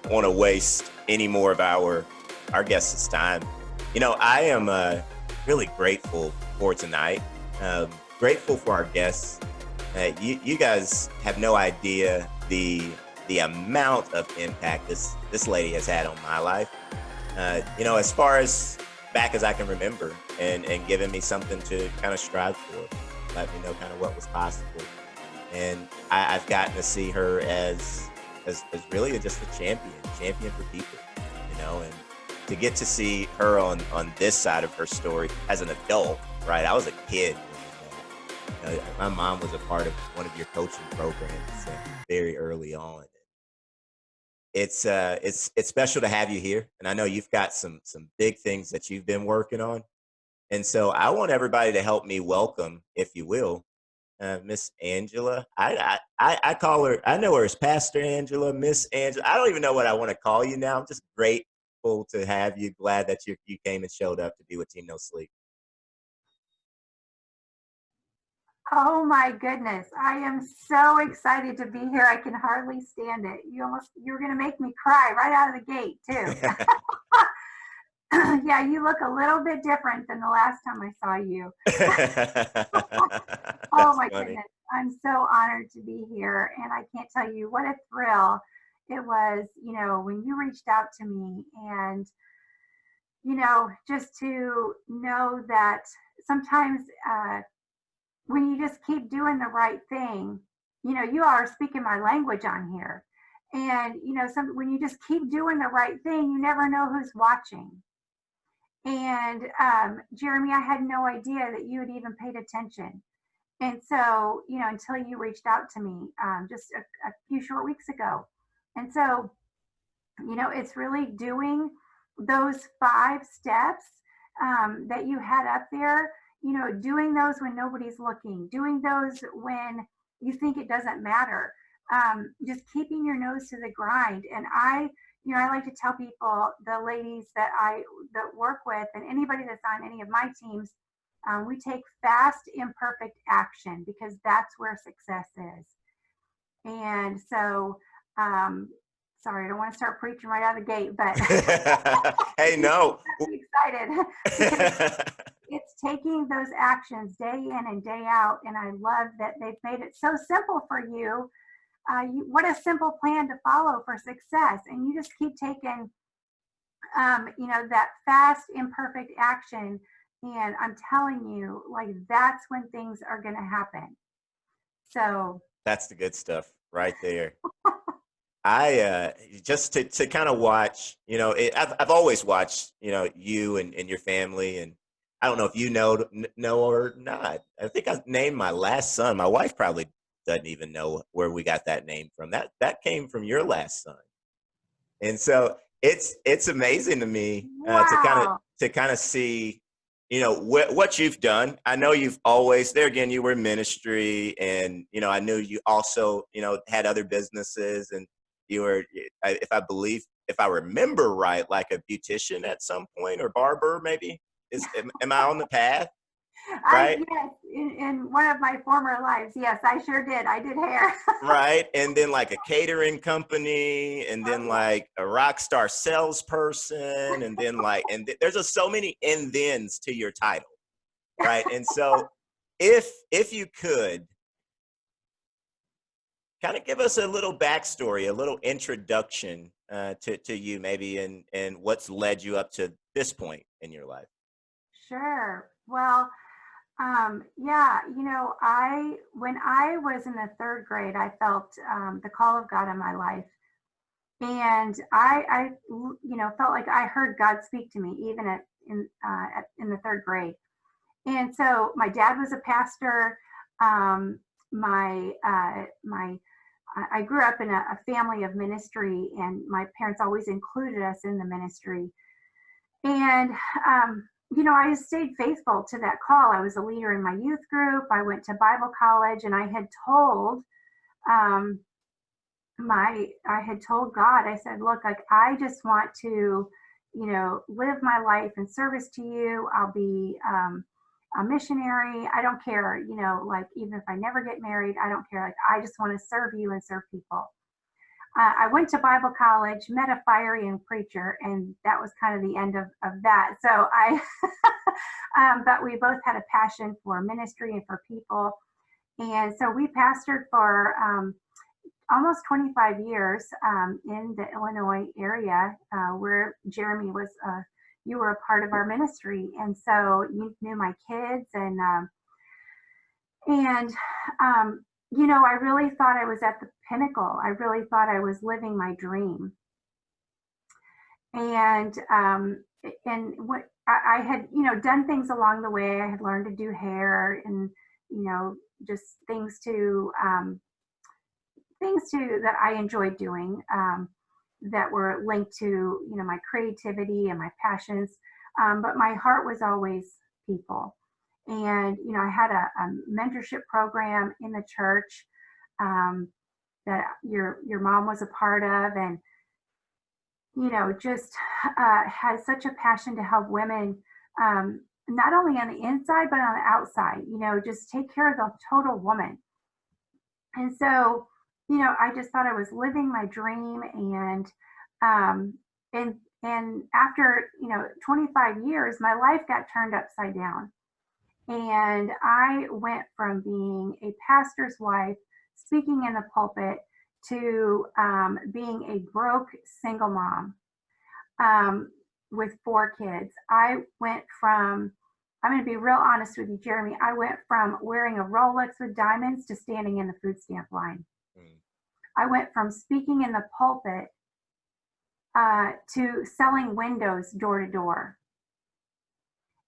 want to waste any more of our guests' time. I am really grateful for tonight. Grateful for our guests. You guys have no idea the amount of impact this lady has had on my life. As far as back as I can remember, and giving me something to kind of strive for, let me know kind of what was possible. And I've gotten to see her as really just a champion for people, and to get to see her on this side of her story as an adult, right? I was a kid when my mom was a part of one of your coaching programs very early on. It's special to have you here, and I know you've got some big things that you've been working on, and so I want everybody to help me welcome, if you will, Miss Angela. I call her. I know her as Pastor Angela, Miss Angela. I don't even know what I want to call you now. I'm just grateful to have you. Glad that you came and showed up to be with Team No Sleep. Oh my goodness. I am so excited to be here. I can hardly stand it. You're going to make me cry right out of the gate too. Yeah, you look a little bit different than the last time I saw you. Oh That's my funny. goodness. I'm so honored to be here. And I can't tell you what a thrill it was, when you reached out to me and, just to know that sometimes when you just keep doing the right thing, you are speaking my language on here. And, when you just keep doing the right thing, you never know who's watching. And Jeremy, I had no idea that you had even paid attention. And so, until you reached out to me just a few short weeks ago. And so, it's really doing those 5 steps that you had up there, doing those when nobody's looking, doing those when you think it doesn't matter, just keeping your nose to the grind. And I like to tell people, the ladies that work with, and anybody that's on any of my teams, we take fast, imperfect action because that's where success is. And so, sorry, I don't want to start preaching right out of the gate, but Hey, no. I'm excited because it's taking those actions day in and day out. And I love that they've made it so simple for you. What a simple plan to follow for success. And you just keep taking, that fast, imperfect action. And I'm telling you, like, that's when things are going to happen. So That's the good stuff right there. I just to kind of watch, I've always watched, you and your family, and I don't know if you know or not. I think I named my last son. My wife probably doesn't even know where we got that name from. That came from your last son, and so it's amazing to me wow. to kind of see, what you've done. I know you've always there again. You were in ministry, and I knew you also had other businesses, and you were, if I remember right, like a beautician at some point, or barber maybe. Am I on the path? Right? Yes, in one of my former lives, yes, I sure did. I did hair. Right. And then like a catering company, and then Oh, yeah. like a rock star salesperson, and then there's just so many and thens to your title. Right. And so if you could kind of give us a little backstory, a little introduction to you maybe, and what's led you up to this point in your life. Sure. Well, yeah, when I was in the third grade, I felt the call of God in my life. And felt like I heard God speak to me even in the third grade. And so my dad was a pastor. My I grew up in a family of ministry, and my parents always included us in the ministry. And I just stayed faithful to that call. I was a leader in my youth group. I went to Bible college, and I had told um, God, I said, look, like, I just want to, live my life in service to you. I'll be a missionary. I don't care, like, even if I never get married, I don't care. Like, I just want to serve you and serve people. I went to Bible college, met a fiery young preacher, and that was kind of the end of that. So but we both had a passion for ministry and for people. And so we pastored for almost 25 years in the Illinois area where Jeremy was, you were a part of our ministry. And so you knew my kids and I really thought I was at the pinnacle. I really thought I was living my dream. And what I had, done things along the way. I had learned to do hair and, just things to that I enjoyed doing that were linked to, my creativity and my passions. But my heart was always people. And, I had a mentorship program in the church that your mom was a part of, and, just had such a passion to help women, not only on the inside, but on the outside, just take care of the total woman. And so, I just thought I was living my dream. And after, 25 years, my life got turned upside down. And I went from being a pastor's wife, speaking in the pulpit, to being a broke single mom with 4 kids. I'm going to be real honest with you, Jeremy. I went from wearing a Rolex with diamonds to standing in the food stamp line. I went from speaking in the pulpit to selling windows door to door.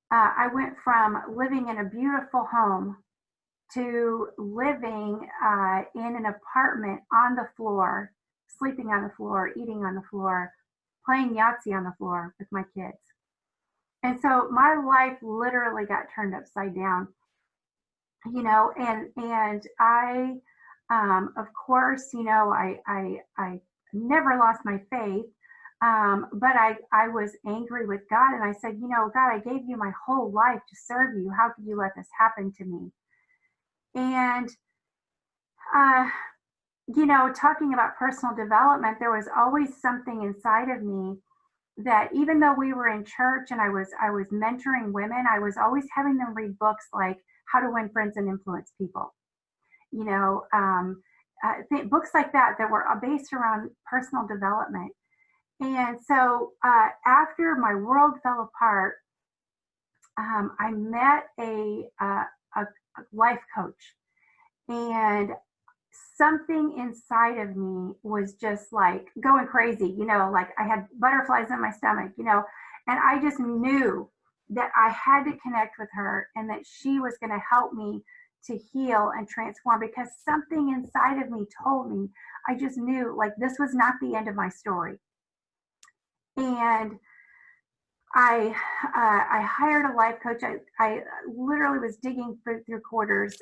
I went from living in a beautiful home to living in an apartment on the floor, sleeping on the floor, eating on the floor, playing Yahtzee on the floor with my kids. And so my life literally got turned upside down, and I, of course, I never lost my faith. But I was angry with God, and I said, God, I gave you my whole life to serve you. How could you let this happen to me? And, talking about personal development, there was always something inside of me that even though we were in church and I was mentoring women, I was always having them read books like How to Win Friends and Influence People, books like that were based around personal development. And so after my world fell apart, I met a life coach, and something inside of me was just like going crazy, like I had butterflies in my stomach, and I just knew that I had to connect with her and that she was going to help me to heal and transform, because something inside of me told me, I just knew like this was not the end of my story. And I hired a life coach. I literally was digging through quarters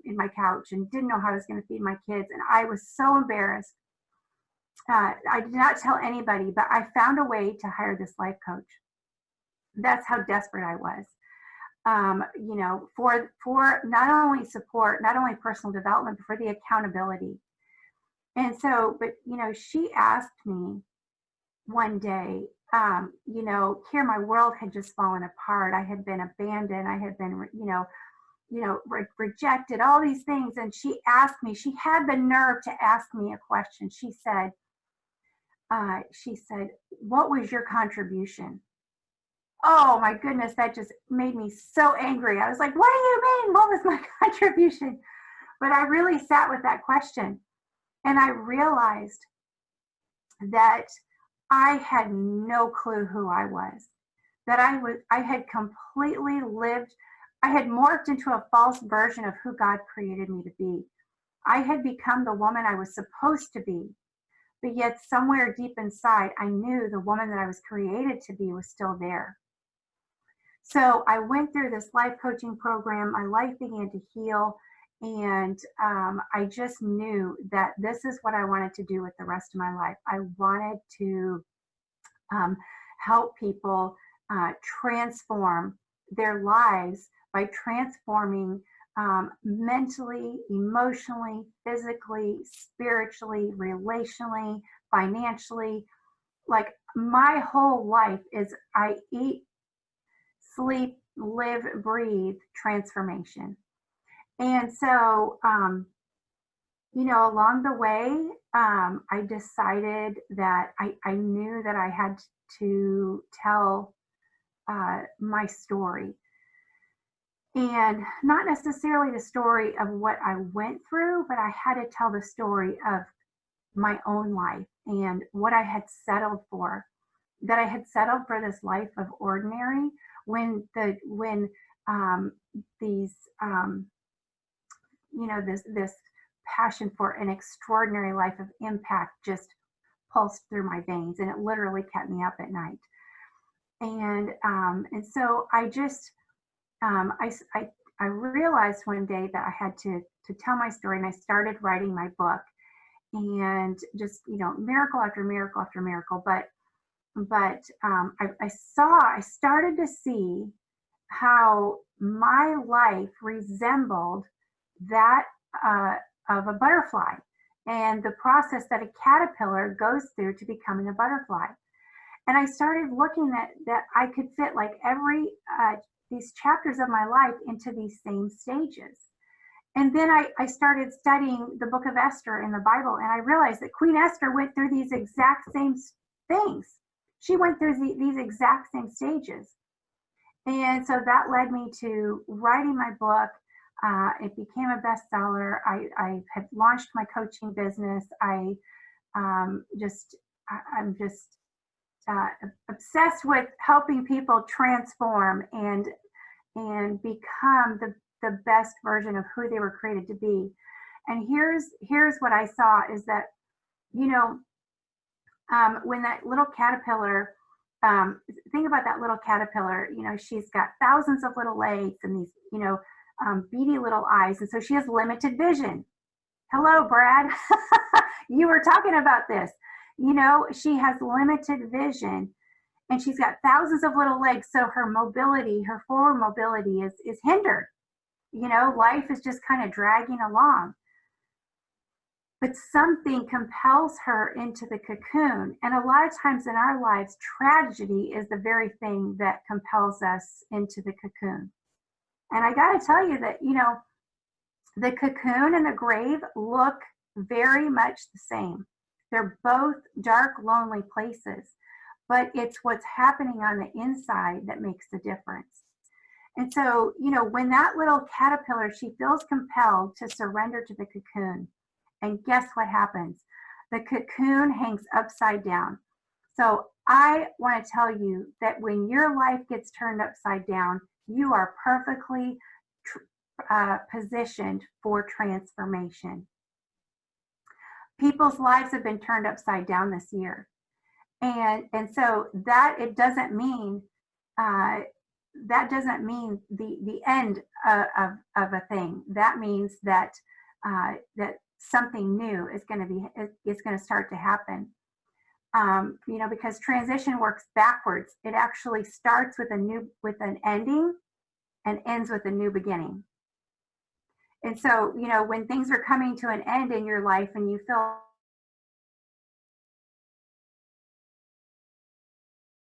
in my couch and didn't know how I was going to feed my kids. And I was so embarrassed. I did not tell anybody, but I found a way to hire this life coach. That's how desperate I was, for not only support, not only personal development, but for the accountability. And so, but, she asked me one day, Kier, my world had just fallen apart. I had been abandoned. I had been, rejected, all these things. And she asked me, she had the nerve to ask me a question. She said, what was your contribution? Oh my goodness, that just made me so angry. I was like, what do you mean? What was my contribution? But I really sat with that question, and I realized that I had no clue who I was, that I had completely lived, I had morphed into a false version of who God created me to be. I had become the woman I was supposed to be, but yet somewhere deep inside, I knew the woman that I was created to be was still there. So I went through this life coaching program. My life began to heal. And I just knew that this is what I wanted to do with the rest of my life. I wanted to help people transform their lives by transforming mentally, emotionally, physically, spiritually, relationally, financially. Like my whole life is I eat, sleep, live, breathe transformation. And so, along the way, I decided that I knew that I had to tell my story. And not necessarily the story of what I went through, but I had to tell the story of my own life and what I had settled for. That I had settled for this life of ordinary when these this passion for an extraordinary life of impact just pulsed through my veins, and it literally kept me up at night. And so I just I realized one day that I had to tell my story, and I started writing my book, and just miracle after miracle after miracle. But I started to see how my life resembled that of a butterfly, and the process that a caterpillar goes through to becoming a butterfly. And I started looking at that I could fit like every these chapters of my life into these same stages. And then I started studying the book of Esther in the Bible, and I realized that Queen Esther went through these exact same things. She went through these exact same stages. And so that led me to writing my book. It became a bestseller. I had launched my coaching business. I'm just obsessed with helping people transform and become the best version of who they were created to be. And here's what I saw is that, when that little caterpillar, think about that little caterpillar, she's got thousands of little legs and these, beady little eyes. And so she has limited vision. Hello, Brad. You were talking about this. She has limited vision, and she's got thousands of little legs. So her mobility, her forward mobility is hindered. Life is just kind of dragging along. But something compels her into the cocoon. And a lot of times in our lives, tragedy is the very thing that compels us into the cocoon. And I got to tell you that, the cocoon and the grave look very much the same. They're both dark, lonely places, but it's what's happening on the inside that makes the difference. And so, when that little caterpillar, she feels compelled to surrender to the cocoon. And guess what happens? The cocoon hangs upside down. So I want to tell you that when your life gets turned upside down, you are perfectly positioned for transformation. People's lives have been turned upside down this year. And so that it doesn't mean the end of a thing. That means that that something new is going to start to happen. Because transition works backwards. It actually starts with an ending and ends with a new beginning. And so, when things are coming to an end in your life and you feel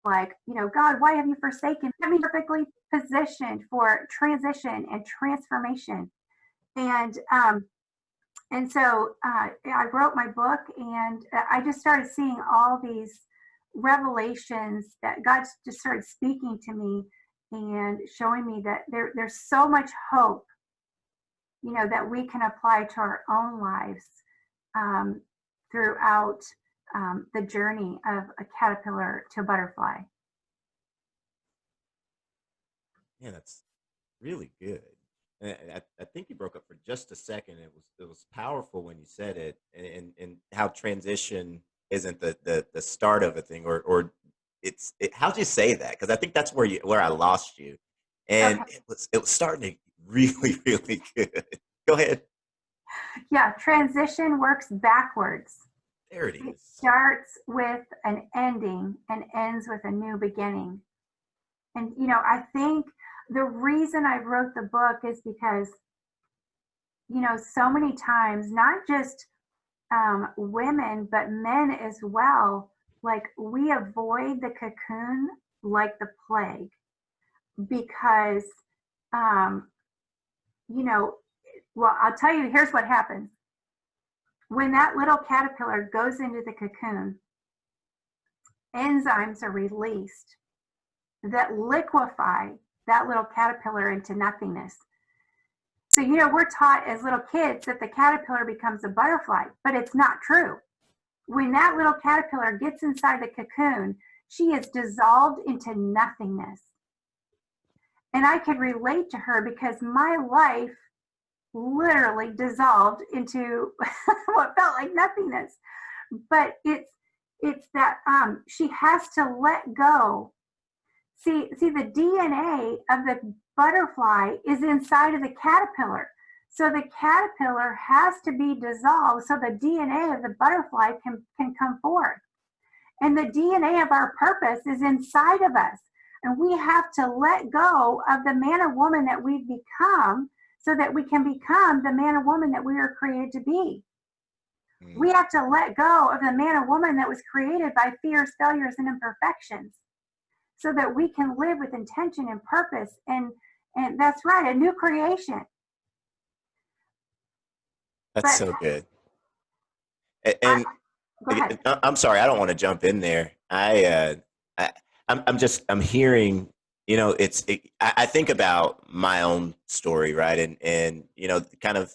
like, God, why have you forsaken me? I'm perfectly positioned for transition and transformation. And so I wrote my book, and I just started seeing all these revelations that God just started speaking to me and showing me that there's so much hope, that we can apply to our own lives throughout the journey of a caterpillar to a butterfly. Yeah, that's really good. And I think you broke up for just a second. It was powerful when you said it, and how transition isn't the start of a thing, or how'd you say that? Because I think that's where I lost you, and Okay. it was starting to really really good. Go ahead. Yeah, transition works backwards. There it It is. starts with an ending and ends with a new beginning. And, I think the reason I wrote the book is because so many times, not just women, but men as well, like we avoid the cocoon like the plague because, um, you know, well, I'll tell you, here's what happens. When that little caterpillar goes into the cocoon, enzymes are released that liquefy that little caterpillar into nothingness. So, we're taught as little kids that the caterpillar becomes a butterfly, but it's not true. When that little caterpillar gets inside the cocoon, she is dissolved into nothingness. And I could relate to her because my life literally dissolved into what felt like nothingness. But it's that she has to let go. See, the DNA of the butterfly is inside of the caterpillar. So the caterpillar has to be dissolved so the DNA of the butterfly can come forth. And the DNA of our purpose is inside of us. And we have to let go of the man or woman that we've become so that we can become the man or woman that we were created to be. We have to let go of the man or woman that was created by fears, failures, and imperfections so that we can live with intention and purpose. And that's right, a new creation. That's so good. And go ahead. I'm sorry, I don't want to jump in there. I'm hearing, I think about my own story, right? And kind of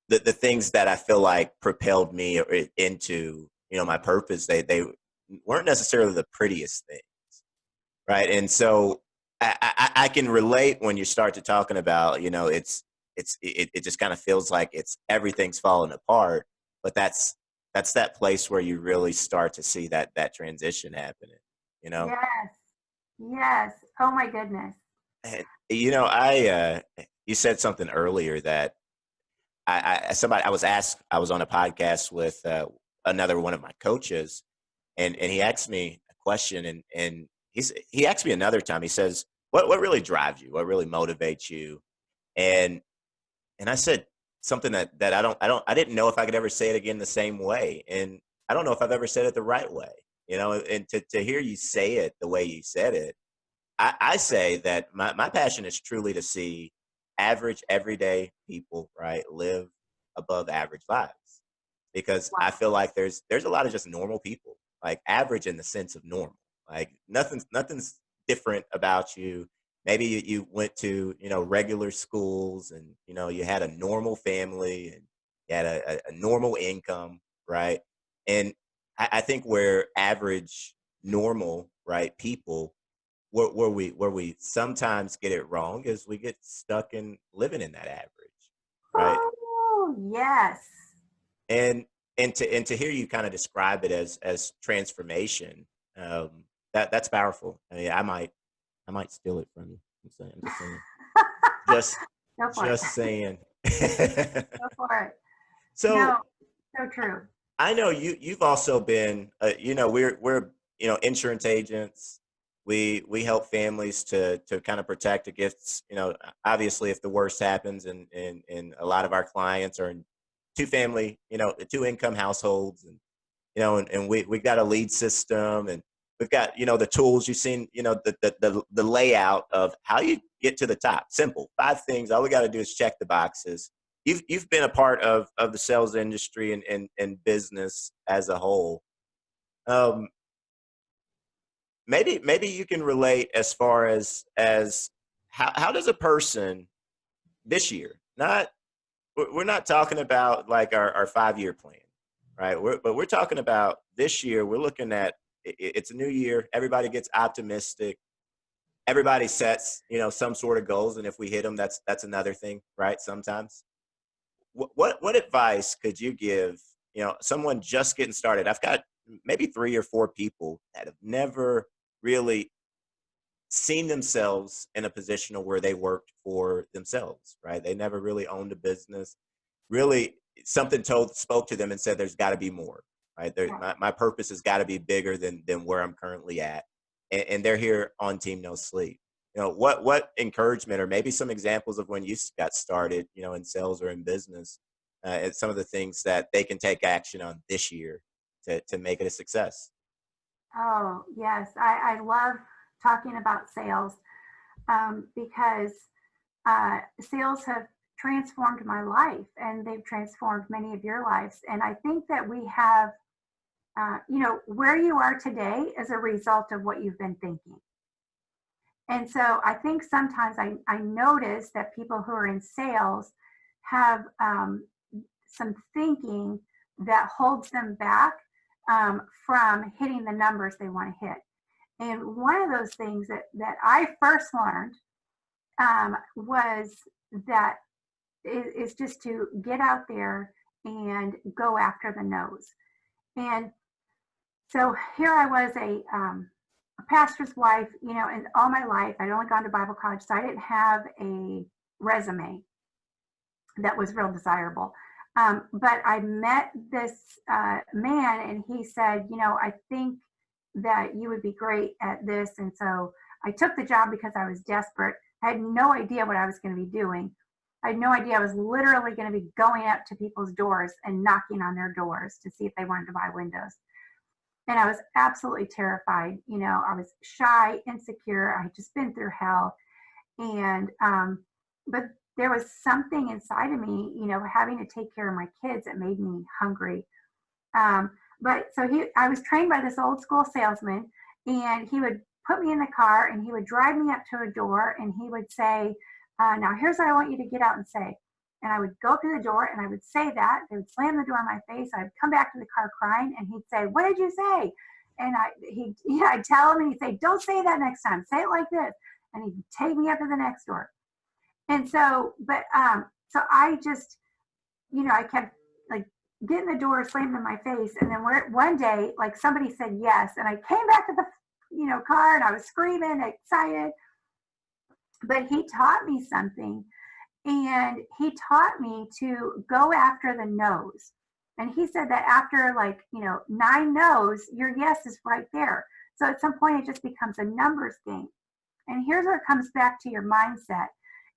the things that I feel like propelled me into, my purpose, they weren't necessarily the prettiest things, right? And so I can relate when you start to talking about, it just kind of feels like everything's falling apart, but that's that place where you really start to see that transition happening, Yes. Oh my goodness. And, you said something earlier that I was on a podcast with another one of my coaches, and he asked me a question, and he asked me another time. He says, "What really drives you? What really motivates you?" And I said something that I didn't know if I could ever say it again the same way, and I don't know if I've ever said it the right way. And to hear you say it the way you said it, I say that my passion is truly to see average, everyday people, right, live above average lives. Because I feel like there's a lot of just normal people, like average in the sense of normal. Like nothing's different about you. Maybe you went to, regular schools, and, you had a normal family, and you had a normal income, right? And I think we're average, normal, right, people, where we sometimes get it wrong is we get stuck in living in that average, right? Oh, yes. And to hear you kind of describe it as transformation, that's powerful. I mean, I might steal it from you. I'm just saying. Just Go for it. just saying. Go for it. So No, so true. I know you've also been, we're insurance agents. We help families to kind of protect against, obviously if the worst happens, and a lot of our clients are in two income households, and and we got a lead system, and we've got, the tools you've seen, the layout of how you get to the top. Simple, 5 things. All we got to do is check the boxes. You've been a part of the sales industry and business as a whole. Um, maybe you can relate as far as how does a person this year, not we're not talking about like our 5-year plan, right? But we're talking about this year. We're looking at it's a new year. Everybody gets optimistic. Everybody sets some sort of goals, and if we hit them, that's another thing, right? Sometimes. What advice could you give someone just getting started? I've got maybe 3 or 4 people that have never really seen themselves in a position where they worked for themselves, right? They never really owned a business. Really, something spoke to them and said, "There's got to be more, right? My purpose has got to be bigger than where I'm currently at." And they're here on Team No Sleep. what encouragement or maybe some examples of when you got started, in sales or in business, and some of the things that they can take action on this year to make it a success. Oh, yes. I love talking about sales because sales have transformed my life and they've transformed many of your lives. And I think that we have, where you are today is a result of what you've been thinking. And so I think sometimes I notice that people who are in sales have some thinking that holds them back from hitting the numbers they want to hit. And one of those things that I first learned was that is just to get out there and go after the no's. And so here I was a pastor's wife, and all my life I'd only gone to Bible college, so I didn't have a resume that was real desirable. But I met this man, and he said, I think that you would be great at this. And so I took the job because I was desperate. I had no idea what I was going to be doing. I had no idea I was literally going to be going up to people's doors and knocking on their doors to see if they wanted to buy windows. And I was absolutely terrified. I was shy, insecure. I had just been through hell. And, but there was something inside of me, having to take care of my kids that made me hungry. But so I was trained by this old school salesman, and he would put me in the car and he would drive me up to a door and he would say, now here's what I want you to get out and say. And I would go to the door and I would say that. They would slam the door in my face. I'd come back to the car crying and he'd say, what did you say? And I'd tell him and he'd say, don't say that next time. Say it like this. And he'd take me up to the next door. And so, so I just, I kept like getting the door slammed in my face. And then one day, like somebody said yes. And I came back to the, car and I was screaming, excited. But he taught me something. And he taught me to go after the no's. And he said that after 9 no's, your yes is right there. So at some point it just becomes a numbers game. And here's where it comes back to your mindset,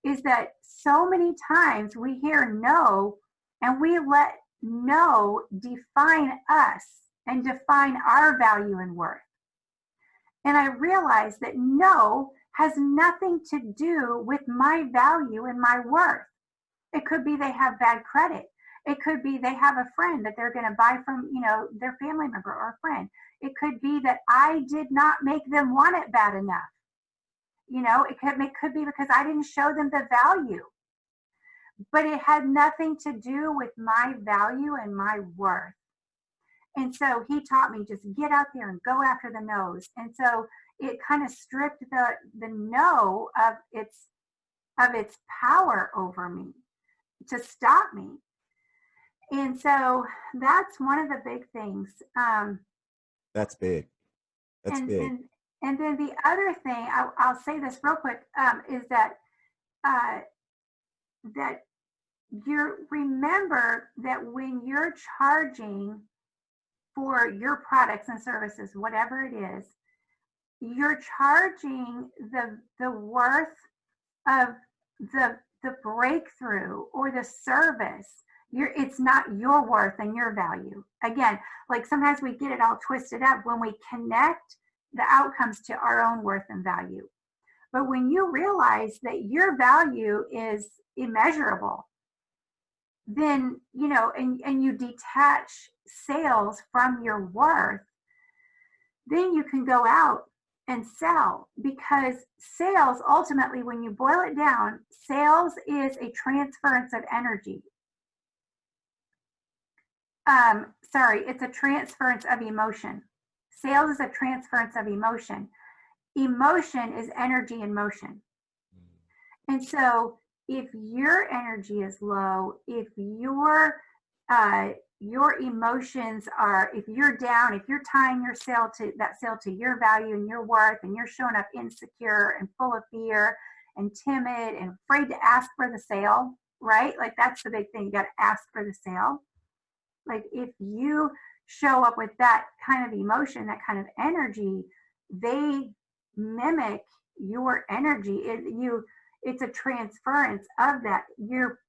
is that so many times we hear no and we let no define us and define our value and worth. And I realized that no has nothing to do with my value and my worth. It could be they have bad credit. It could be they have a friend that they're going to buy from, their family member or a friend. It could be that I did not make them want it bad enough. It could be because I didn't show them the value. But it had nothing to do with my value and my worth. And so he taught me just get out there and go after the no's. And so it kind of stripped the no of its power over me to stop me. And so that's one of the big things. That's big. That's and, big. And then the other thing, I'll say this real quick, is that that you remember that when you're charging for your products and services, whatever it is, you're charging the worth of the breakthrough or the service. It's not your worth and your value. Again, like sometimes we get it all twisted up when we connect the outcomes to our own worth and value. But when you realize that your value is immeasurable, then, and you detach sales from your worth, then you can go out and sell, because sales, ultimately, when you boil it down, sales is a transference of energy. It's a transference of emotion. Sales is a transference of emotion. Emotion is energy in motion. And so if your energy is low, if your emotions are, if you're down, if you're tying your sale to your value and your worth, and you're showing up insecure and full of fear and timid and afraid to ask for the sale, right? Like that's the big thing. You got to ask for the sale. Like if you show up with that kind of emotion, that kind of energy, they mimic your energy. It's a transference of that. You're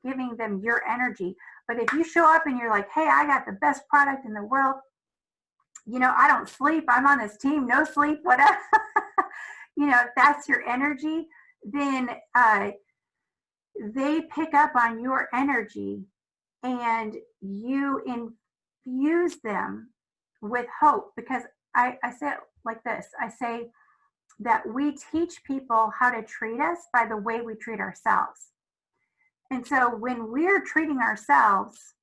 giving them your energy. But if you show up and you're like, hey, I got the best product in the world, I don't sleep, I'm on this team, no sleep, whatever. If that's your energy, then they pick up on your energy, and you infuse them with hope. Because I say it like this. I say that we teach people how to treat us by the way we treat ourselves. And so when we're treating ourselves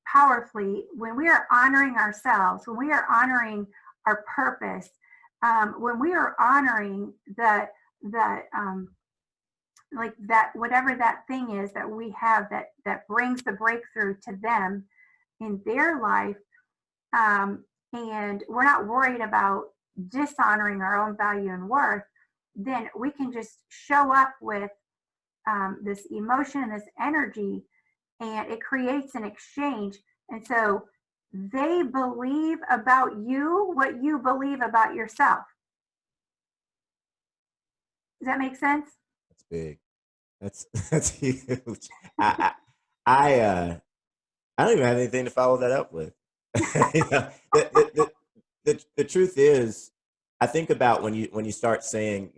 powerfully, when we are honoring ourselves, when we are honoring our purpose, when we are honoring the like that, whatever that thing is that we have that brings the breakthrough to them in their life, and we're not worried about dishonoring our own value and worth, then we can just show up with this emotion and this energy, and it creates an exchange. And so they believe about you what you believe about yourself. Does that make sense? That's big. That's huge. I I I don't even have anything to follow that up with. You know, the truth is, I think about when you start saying,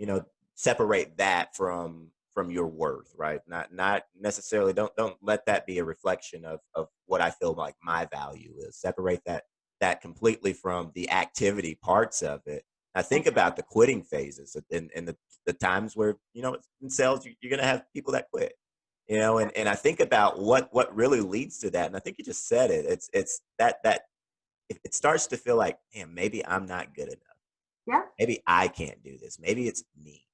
separate that from your worth, right? Not necessarily, don't let that be a reflection of what I feel like my value is. Separate that completely from the activity parts of it. I think about the quitting phases and the times where, in sales, you're going to have people that quit, and I think about what really leads to that. And I think you just said it. It's that it starts to feel like, man, maybe I'm not good enough. Yeah, Maybe I can't do this. Maybe it's me.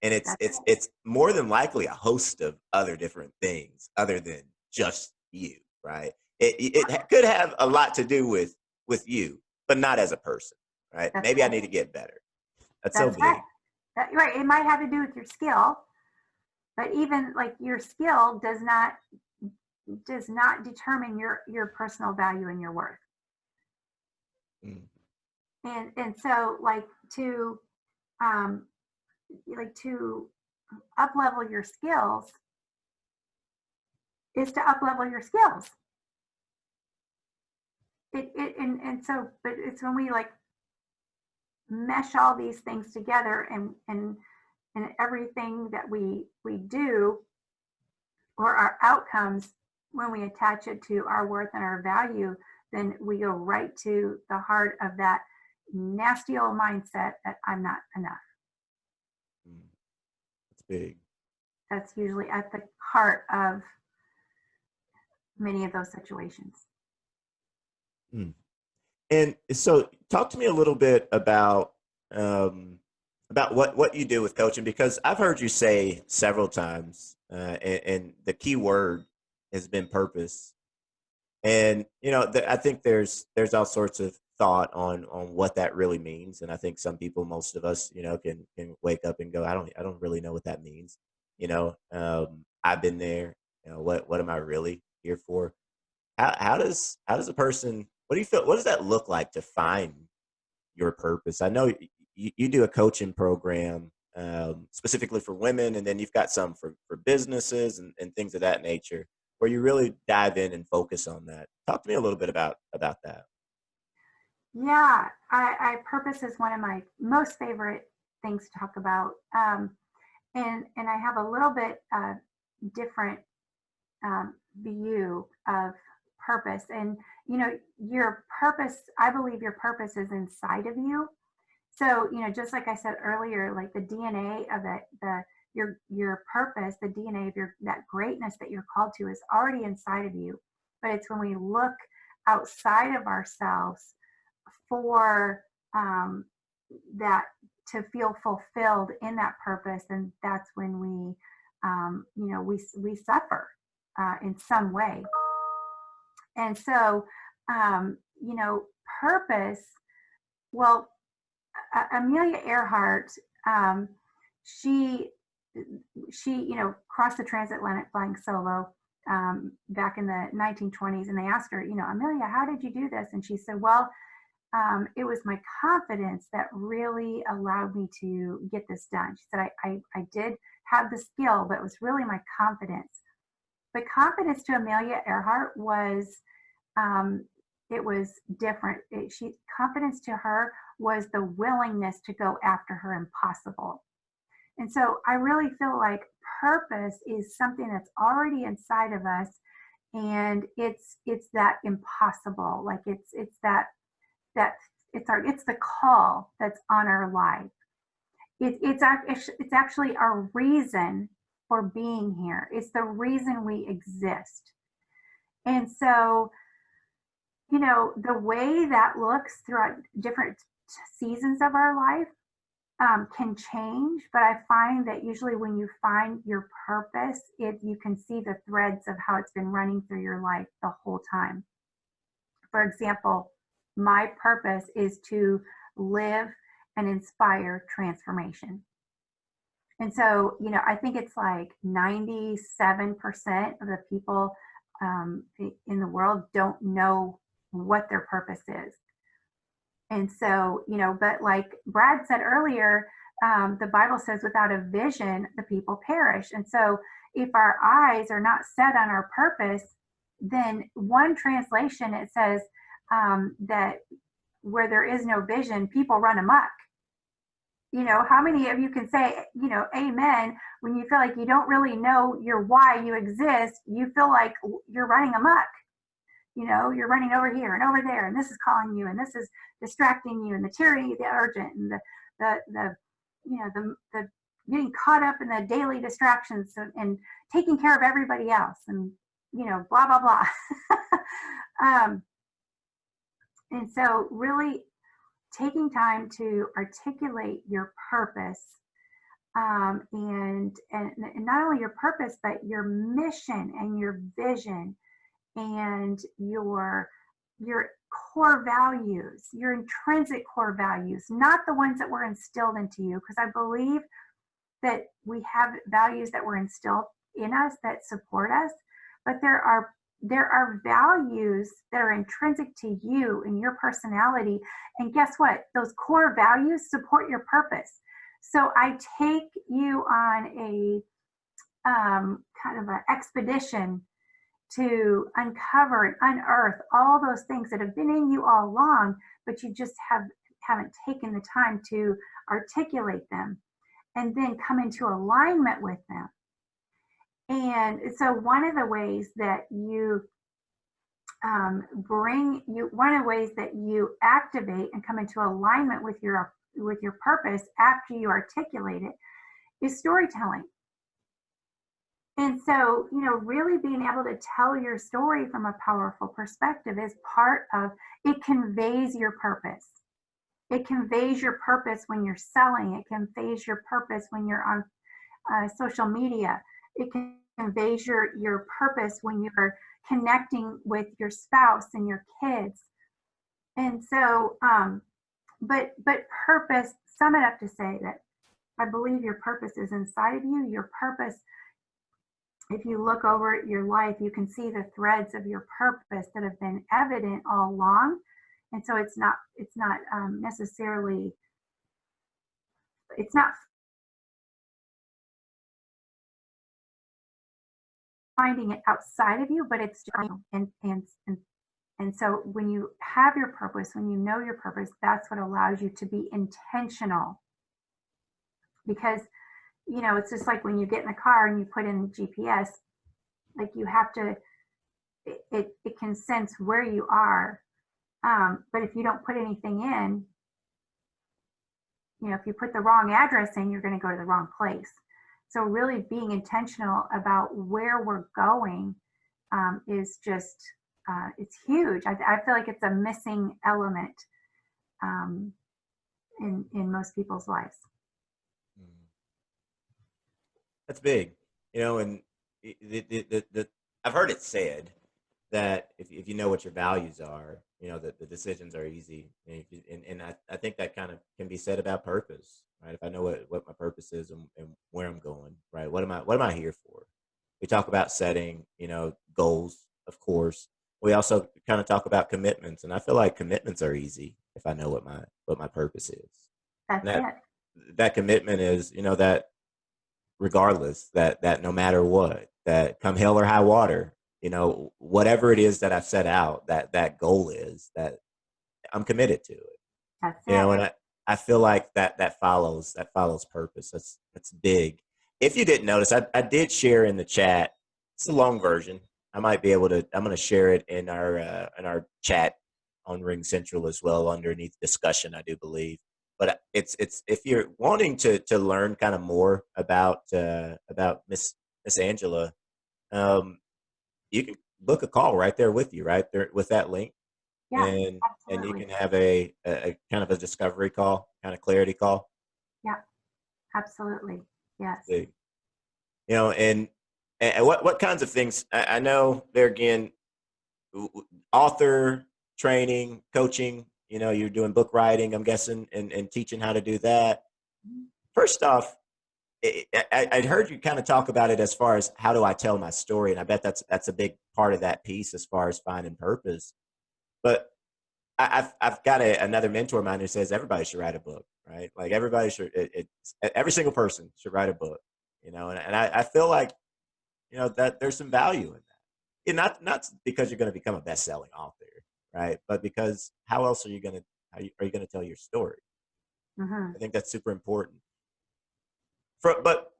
And it's that's it's it's more than likely a host of other different things other than just you, right? It could have a lot to do with you, but not as a person, right? that's Maybe I right. need to get better. That's so That's right. big. Right. It might have to do with your skill, but even like your skill does not determine your personal value and your worth. Mm, And so um to up level your skills is to up level your skills. And so, but it's when we like mesh all these things together, and everything that we do, or our outcomes, when we attach it to our worth and our value, then we go right to the heart of that nasty old mindset that I'm not enough. mm, It's big. That's usually at the heart of many of those situations. Mm. And so, talk to me a little bit um, about what you do with coaching, because I've heard you say several times, and the key word has been purpose. And I think there's all sorts of thought on what that really means. And I think some people, most of us, can wake up and go, I don't really know what that means. I've been there. What am I really here for? How does a person, what do you feel, what does that look like to find your purpose? I know you do a coaching program, specifically for women, and then you've got some for businesses and things of that nature, where you really dive in and focus on that. Talk to me a little bit about that. Yeah, I purpose is one of my most favorite things to talk about. And I have a little bit different view of purpose. And your purpose, I believe your purpose is inside of you. So just like I said earlier, like the DNA of your purpose, the DNA of that greatness that you're called to is already inside of you. But it's when we look outside of ourselves for that, to feel fulfilled in that purpose, and that's when we suffer in some way. And so, purpose. Well, Amelia Earhart, she crossed the transatlantic flying solo back in the 1920s, and they asked her, Amelia, how did you do this? And she said, well, it was my confidence that really allowed me to get this done. She said, I did have the skill, but it was really my confidence. But confidence to Amelia Earhart was, um, it was different. Confidence to her was the willingness to go after her impossible. And so I really feel like purpose is something that's already inside of us, and it's that impossible. Like it's that it's the call that's on our life. It's actually our reason for being here. It's the reason we exist. And so, the way that looks throughout different seasons of our life can change, but I find that usually when you find your purpose, you can see the threads of how it's been running through your life the whole time. For example, my purpose is to live and inspire transformation. And so, I think it's like 97% of the people in the world don't know what their purpose is. And so, but like Brad said earlier, the Bible says without a vision, the people perish. And so if our eyes are not set on our purpose, then one translation, it says that where there is no vision, people run amok. How many of you can say, amen, when you feel like you don't really know your why you exist, you feel like you're running amok. You're running over here and over there, and this is calling you, and this is distracting you, and the tyranny, the urgent, and the getting caught up in the daily distractions and taking care of everybody else, and blah blah blah. And so, really taking time to articulate your purpose, and not only your purpose, but your mission and your vision and your core values, your intrinsic core values, not the ones that were instilled into you, because I believe that we have values that were instilled in us that support us, but there are values that are intrinsic to you and your personality, and guess what? Those core values support your purpose. So I take you on a kind of an expedition to uncover and unearth all those things that have been in you all along, but you just haven't taken the time to articulate them and then come into alignment with them. And so one of the ways that you one of the ways that you activate and come into alignment with your purpose after you articulate it is storytelling. And so, really being able to tell your story from a powerful perspective is part of it. Conveys your purpose. It conveys your purpose when you're selling. It conveys your purpose when you're on social media. It conveys your purpose when you're connecting with your spouse and your kids. And so, but purpose, sum it up to say that I believe your purpose is inside of you. Your purpose, if you look over at your life, you can see the threads of your purpose that have been evident all along. And so it's not necessarily, it's not finding it outside of you, but it's and so when you have your purpose, when you know your purpose, that's what allows you to be intentional. Because it's just like when you get in the car and you put in GPS, like you have to, it can sense where you are. But if you don't put anything in, if you put the wrong address in, you're going to go to the wrong place. So really being intentional about where we're going is just, it's huge. I feel like it's a missing element in most people's lives. That's big, and I've heard it said that if you know what your values are, the decisions are easy. And I think that kind of can be said about purpose, right? If I know what my purpose is and where I'm going, right? What am I here for? We talk about setting, goals, of course. We also kind of talk about commitments, and I feel like commitments are easy. if I know what my purpose is. And That's it. that commitment is, that regardless, that no matter what, that come hell or high water, whatever it is that I've set out, that goal is, that I'm committed to it. That's it. And I feel like that follows purpose. That's big. If you didn't notice, I did share in the chat. It's a long version. I'm going to share it in our chat on Ring Central as well, underneath discussion, I do believe. But it's if you're wanting to learn kind of more about Miss Angela, you can book a call right there with you, right there with that link, Yeah, and you absolutely. can have a kind of a discovery call, kind of clarity call. Yeah, absolutely. Yes. The- and what kinds of things, I know there again, author training, coaching, you're doing book writing, I'm guessing, and teaching how to do that. First off, I'd heard you kind of talk about it as far as how do I tell my story, and I bet that's a big part of that piece as far as finding purpose. But I've got another mentor of mine who says everybody should write a book, right? Like everybody should, every single person should write a book, and I feel like, that there's some value in that. And not because you're going to become a best-selling author, right? But because how else are you going to tell your story? Hmm. I think that's super important. But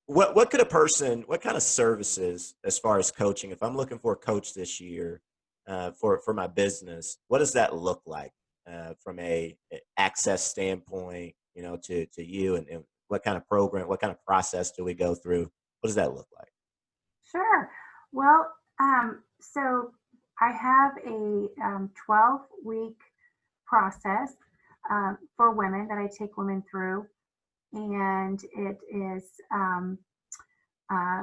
what kind of services as far as coaching, if I'm looking for a coach this year, for my business, what does that look like, from a access standpoint, to you, and what kind of program, what kind of process do we go through? What does that look like? Sure. Well, so I have a 12-week process for women that I take women through, and it is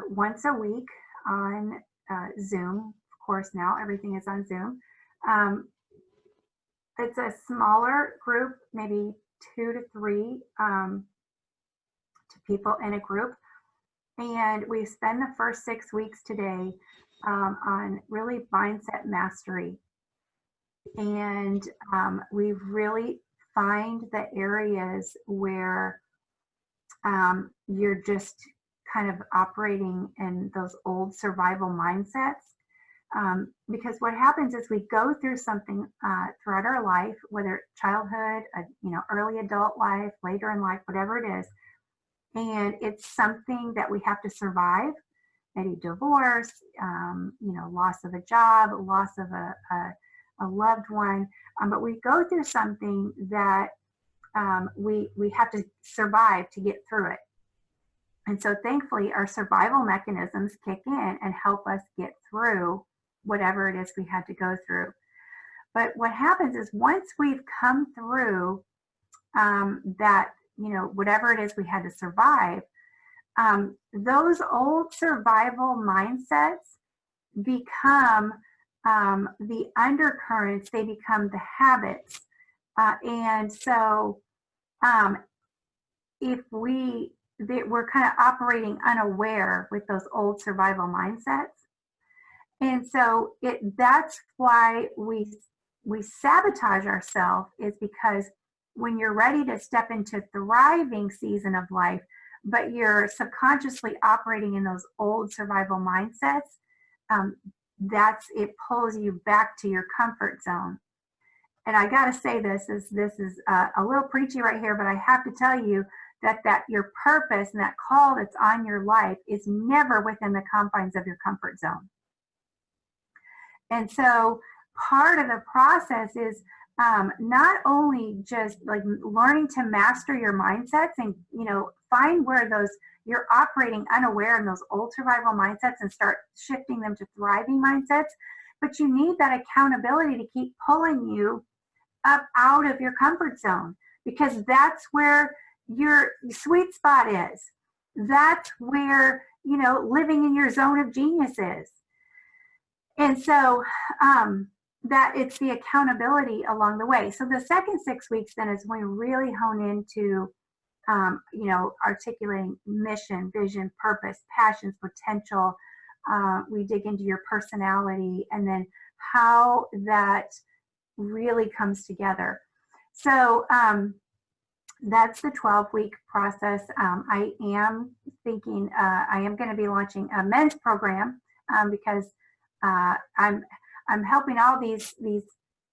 once a week on Zoom. Of course, now everything is on Zoom. Um, it's a smaller group, maybe 2 to 3 people in a group. And we spend the first 6 weeks today on really mindset mastery. And we really find the areas where you're just kind of operating in those old survival mindsets. Because what happens is we go through something throughout our life, whether childhood, early adult life, later in life, whatever it is, and it's something that we have to survive. Maybe divorce, loss of a job, loss of a loved one, but we go through something that we have to survive to get through it. And so thankfully our survival mechanisms kick in and help us get through whatever it is we had to go through. But what happens is once we've come through that, whatever it is we had to survive, those old survival mindsets become the undercurrents, they become the habits. And so if we're kind of operating unaware with those old survival mindsets. And so that's why we sabotage ourselves, is because when you're ready to step into thriving season of life, but you're subconsciously operating in those old survival mindsets, it pulls you back to your comfort zone. And I got to say, this is a little preachy right here, but I have to tell you that your purpose and that call that's on your life is never within the confines of your comfort zone. And so part of the process is not only just like learning to master your mindsets and, find where you're operating unaware in those old survival mindsets and start shifting them to thriving mindsets, but you need that accountability to keep pulling you up out of your comfort zone, because that's where your sweet spot is. That's where, living in your zone of genius is. And so that it's the accountability along the way. So the second 6 weeks then is when we really hone into, articulating mission, vision, purpose, passions, potential. We dig into your personality and then how that really comes together. So that's the 12-week process. I am thinking I am going to be launching a men's program because I'm helping all these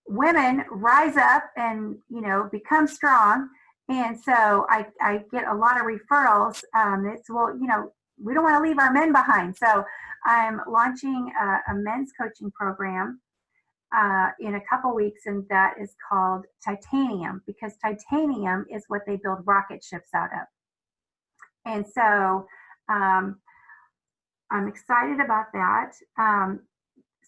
women rise up and become strong. And so I get a lot of referrals. It's we don't want to leave our men behind. So I'm launching a men's coaching program in a couple weeks, and that is called Titanium, because titanium is what they build rocket ships out of. And so I'm excited about that.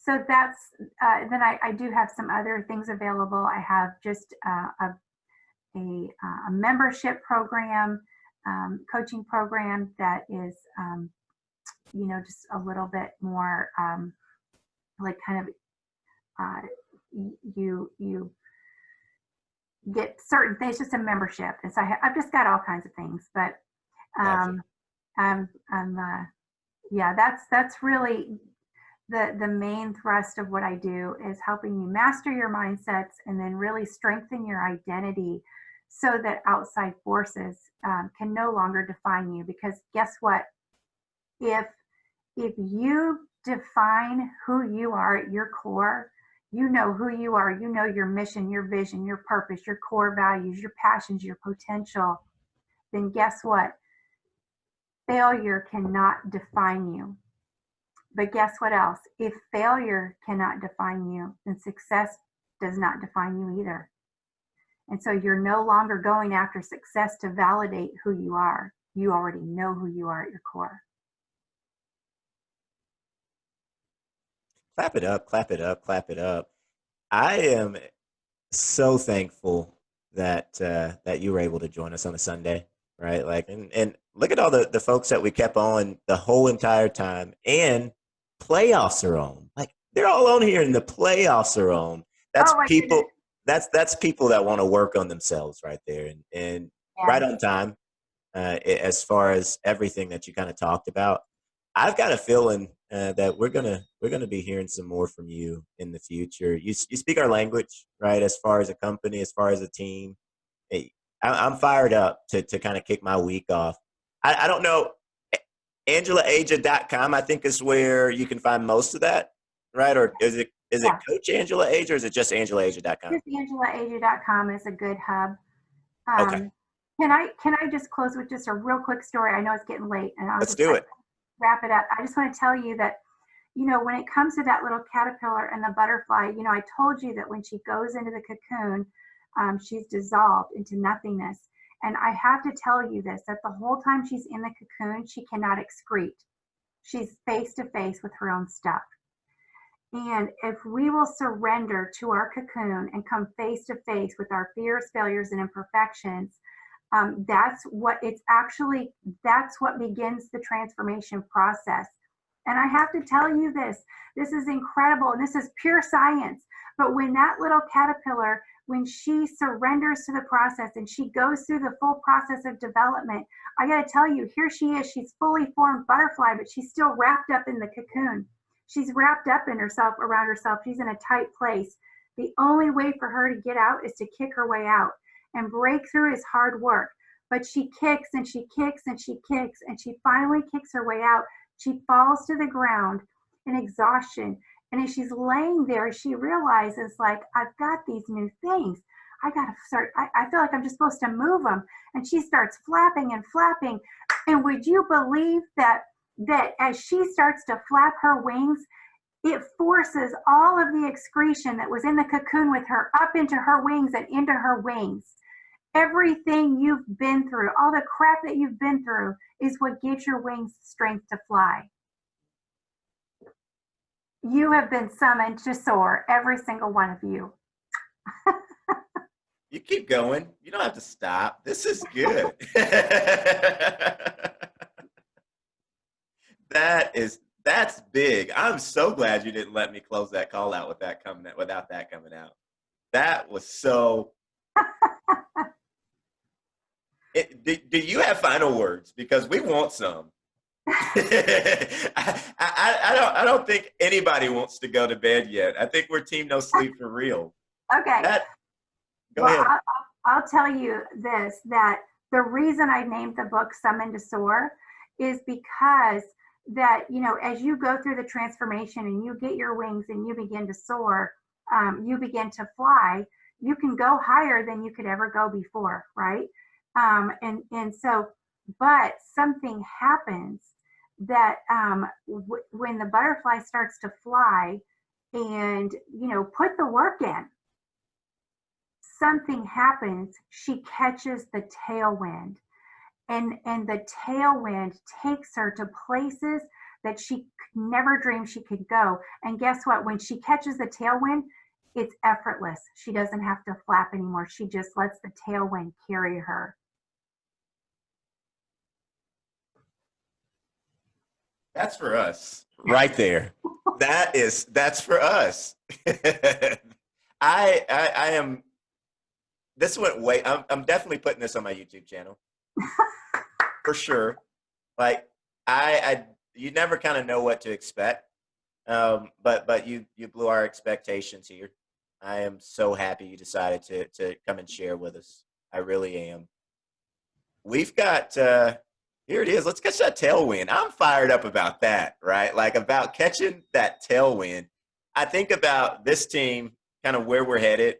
So that's then I do have some other things available. I have just a membership program, coaching program that is just a little bit more like kind of you get certain things, just a membership. And so I've just got all kinds of things, but yeah, that's really the main thrust of what I do, is helping you master your mindsets and then really strengthen your identity so that outside forces can no longer define you. Because guess what? If you define who you are at your core, you know who you are, you know your mission, your vision, your purpose, your core values, your passions, your potential, then guess what? Failure cannot define you. But guess what else? If failure cannot define you, then success does not define you either. And so you're no longer going after success to validate who you are. You already know who you are at your core. Clap it up, clap it up, clap it up. I am so thankful that that you were able to join us on a Sunday, right? Like, and look at all the folks that we kept on the whole entire time, and playoffs are on. Like, they're all on here, and the playoffs are on. That's people. That's people that want to work on themselves right there, and right on time as far as everything that you kind of talked about. I've got a feeling that we're gonna be hearing some more from you in the future. You speak our language, right? As far as a company, as far as a team, hey, I'm fired up to kind of kick my week off. I don't know, AngelaAsia.com, I think, is where you can find most of that, right? Or is it Coach Angela Asia, or is it just AngelaAsia.com? Just AngelaAsia.com is a good hub. Okay. Can I just close with just a real quick story? I know it's getting late, and Let's do it. Wrap it up. I just want to tell you that, when it comes to that little caterpillar and the butterfly, I told you that when she goes into the cocoon, she's dissolved into nothingness. And I have to tell you this, that the whole time she's in the cocoon, she cannot excrete. She's face to face with her own stuff. And if we will surrender to our cocoon and come face to face with our fears, failures, and imperfections, that's what begins the transformation process. And I have to tell you this is incredible, and this is pure science. But when that little caterpillar, when she surrenders to the process and she goes through the full process of development, I got to tell you, here she is. She's fully formed butterfly, but she's still wrapped up in the cocoon. She's wrapped up in herself, around herself. She's in a tight place. The only way for her to get out is to kick her way out. And breakthrough is hard work. But she kicks and she kicks and she kicks, and she finally kicks her way out. She falls to the ground in exhaustion. And as she's laying there, she realizes, like, I've got these new things. I got to start, I feel like I'm just supposed to move them. And she starts flapping and flapping. And would you believe that as she starts to flap her wings, it forces all of the excretion that was in the cocoon with her up into her wings and into her wings. Everything you've been through, all the crap that you've been through, is what gives your wings strength to fly. You have been summoned to soar, every single one of you. You keep going. You don't have to stop. This is good. That's big. I'm so glad you didn't let me close that call out without that coming out. That was so. Do you have final words? Because we want some. I don't think anybody wants to go to bed yet. I think we're team no sleep for real. Okay. Go ahead. I'll tell you this, that the reason I named the book Summon to Soar is because that, as you go through the transformation and you get your wings and you begin to soar, you begin to fly, you can go higher than you could ever go before, right? And so, but something happens that when the butterfly starts to fly and, put the work in, something happens. She catches the tailwind, and the tailwind takes her to places that she never dreamed she could go. And guess what? When she catches the tailwind, it's effortless. She doesn't have to flap anymore. She just lets the tailwind carry her. That's for us right there. That's for us. I am, this went way, I'm definitely putting this on my YouTube channel for sure. Like you never kind of know what to expect. But you blew our expectations here. I am so happy you decided to come and share with us. I really am. We've got here it is. Let's catch that tailwind. I'm fired up about that, right? Like about catching that tailwind. I think about this team, kind of where we're headed,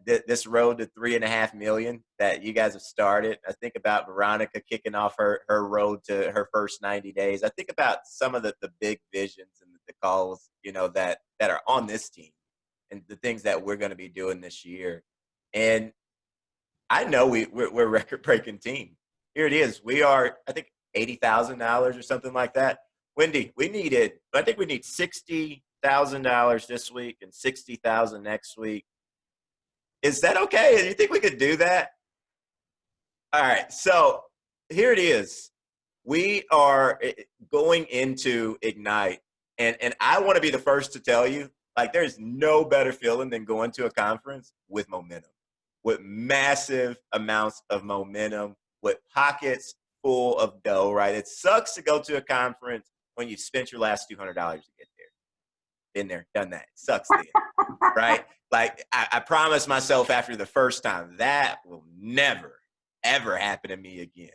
this road to 3.5 million that you guys have started. I think about Veronica kicking off her road to her first 90 days. I think about some of the big visions and the calls, that are on this team and the things that we're going to be doing this year. And I know we're a record-breaking team. Here it is. We are, I think, $80,000 or something like that. Wendy, I think we need $60,000 this week and $60,000 next week. Is that okay? Do you think we could do that? All right. So here it is. We are going into Ignite. And I want to be the first to tell you, like, there's no better feeling than going to a conference with momentum, with massive amounts of momentum, with pockets full of dough, right? It sucks to go to a conference when you've spent your last $200 to get there. Been there, done that. It sucks then, right? Like I promised myself after the first time, that will never, ever happen to me again.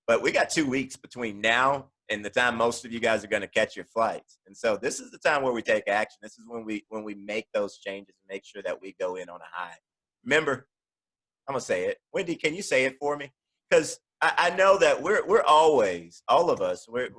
But we got 2 weeks between now and the time most of you guys are going to catch your flights. And so this is the time where we take action. This is when we make those changes and make sure that we go in on a high. Remember, I'm going to say it. Wendy, can you say it for me? Because I know that we're always, all of us, we're